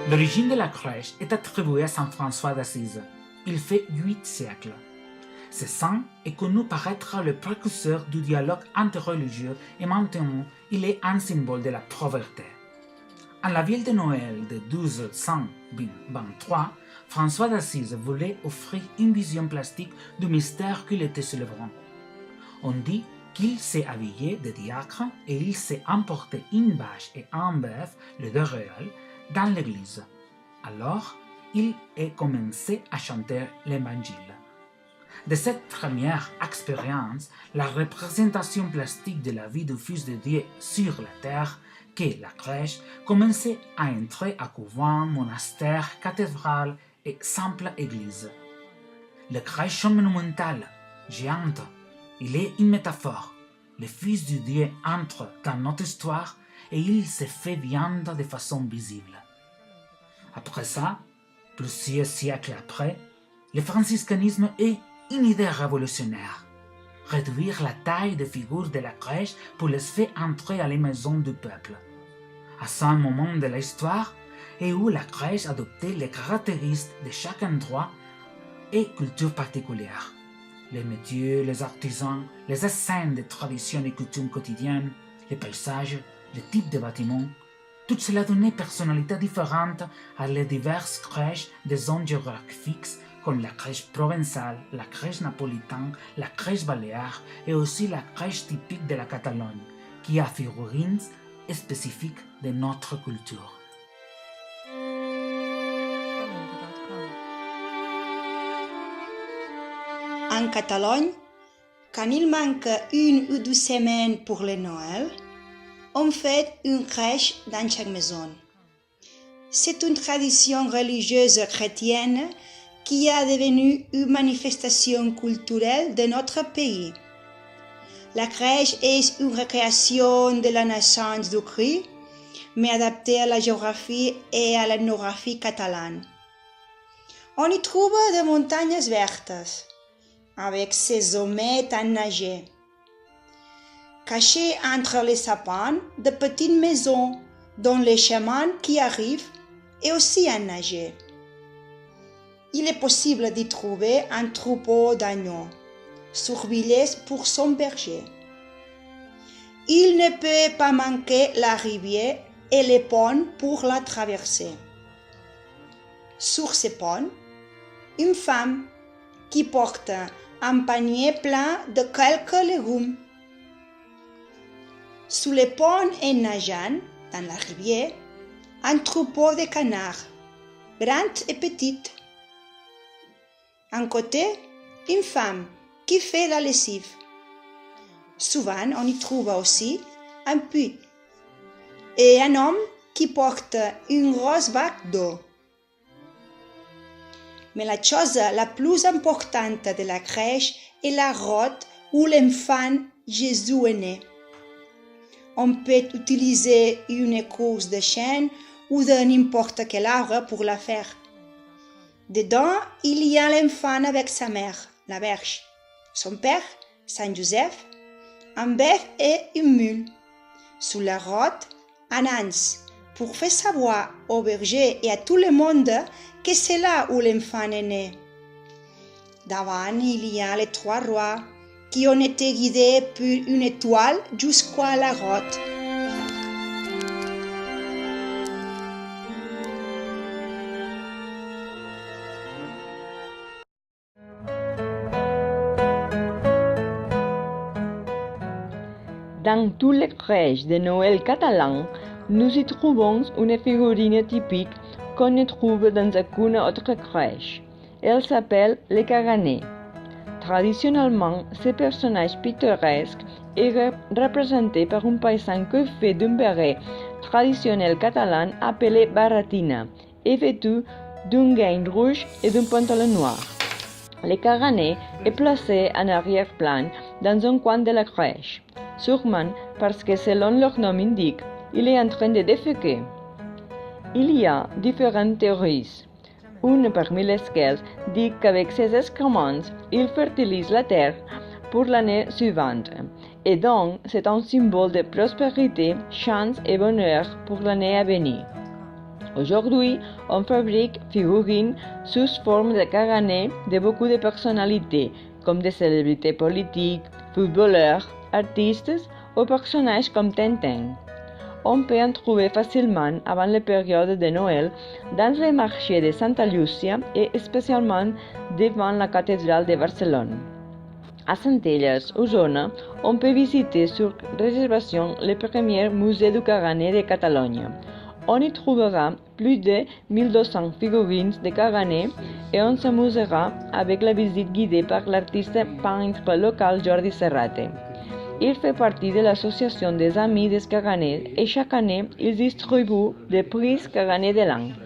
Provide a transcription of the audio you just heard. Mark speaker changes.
Speaker 1: L'origine de la crèche est attribuée à saint François d'Assise. Il fait 8 siècles. Ce saint est connu par être le précurseur du dialogue interreligieux et maintenant il est un symbole de la pauvreté. En la ville de Noël de 1223, François d'Assise voulait offrir une vision plastique du mystère qu'il était célébrant. On dit qu'il s'est habillé de diacre et il s'est emporté une vache et un bœuf, les deux réels, dans l'église. Alors, il a commencé à chanter l'évangile. De cette première expérience, la représentation plastique de la vie du Fils de Dieu sur la terre, qu'est la crèche, commençait à entrer à couvent, monastère, cathédrale et simple église. La crèche monumentale, géante, il est une métaphore. Le Fils de Dieu entre dans notre histoire et il se fait viande de façon visible. Après ça, plusieurs siècles après, le franciscanisme est une idée révolutionnaire. Réduire la taille des figures de la crèche pour les faire entrer à la maison du peuple. À ce moment de l'histoire, et où la crèche adoptait les caractéristiques de chaque endroit et culture particulière. Les métiers, les artisans, les scènes de traditions et coutumes quotidiennes, les paysages, les types de bâtiments, tout cela donnait personnalité différente à les diverses crèches des zones géographiques comme la crèche provençale, la crèche napolitaine, la crèche baléare et aussi la crèche typique de la Catalogne, qui a figurines spécifiques de notre culture.
Speaker 2: En Catalogne, quand il manque 1 ou 2 semaines pour le Noël, on fait une crèche dans chaque maison. C'est une tradition religieuse chrétienne qui est devenue une manifestation culturelle de notre pays. La crèche est une recréation de la naissance du Christ, mais adaptée à la géographie et à l'ethnographie catalane. On y trouve des montagnes vertes, avec ses sommets enneigés. Cachées entre les sapins, de petites maisons dont les chemins qui arrivent est aussi enneigé. Il est possible d'y trouver un troupeau d'agneaux, surveillés pour son berger. Il ne peut pas manquer la rivière et les ponts pour la traverser. Sur ces ponts, une femme qui porte un panier plein de quelques légumes. Sous les ponts et nageant dans la rivière, un troupeau de canards, grands et petits. Un côté, une femme qui fait la lessive. Souvent, on y trouve aussi un puits et un homme qui porte une grosse bague d'eau. Mais la chose la plus importante de la crèche est la grotte où l'enfant Jésus est né. On peut utiliser une écorce de chêne ou de n'importe quel arbre pour la faire. Dedans, il y a l'enfant avec sa mère, la Vierge, son père, Saint Joseph, un bœuf et une mule. Sous la grotte, un âne, pour faire savoir au berger et à tout le monde que c'est là où l'enfant est né. Devant, il y a les 3 rois qui ont été guidés par une étoile jusqu'à la grotte.
Speaker 3: Dans toutes les crèches de Noël catalans, nous y trouvons une figurine typique qu'on ne trouve dans aucune autre crèche. Elle s'appelle le caganer. Traditionnellement, ce personnage pittoresque est représenté par un paysan coiffé d'un béret traditionnel catalan appelé baratina et vêtu d'un gain rouge et d'un pantalon noir. Le caganer est placé en arrière-plan dans un coin de la crèche, sûrement parce que selon leur nom indique, il est en train de déféquer. Il y a différentes théories. Une parmi lesquelles dit qu'avec ses excréments, il fertilise la terre pour l'année suivante. Et donc, c'est un symbole de prospérité, chance et bonheur pour l'année à venir. Aujourd'hui, on fabrique figurines sous forme de caranet de beaucoup de personnalités, comme des célébrités politiques, footballeurs, artistes ou personnages comme Tintin. On peut en trouver facilement avant la période de Noël dans les marchés de Santa Lucia et spécialement devant la cathédrale de Barcelone. À Centelles, Osona, on peut visiter sur réservation le premier musée du caranet de Catalogne. On y trouvera plus de 1200 figurines de caranet et on s'amusera avec la visite guidée par l'artiste peintre local Jordi Serrate. Il fait partie de l'association des Amis des Caranets et chaque année, il distribue des prix Caranet de l'an.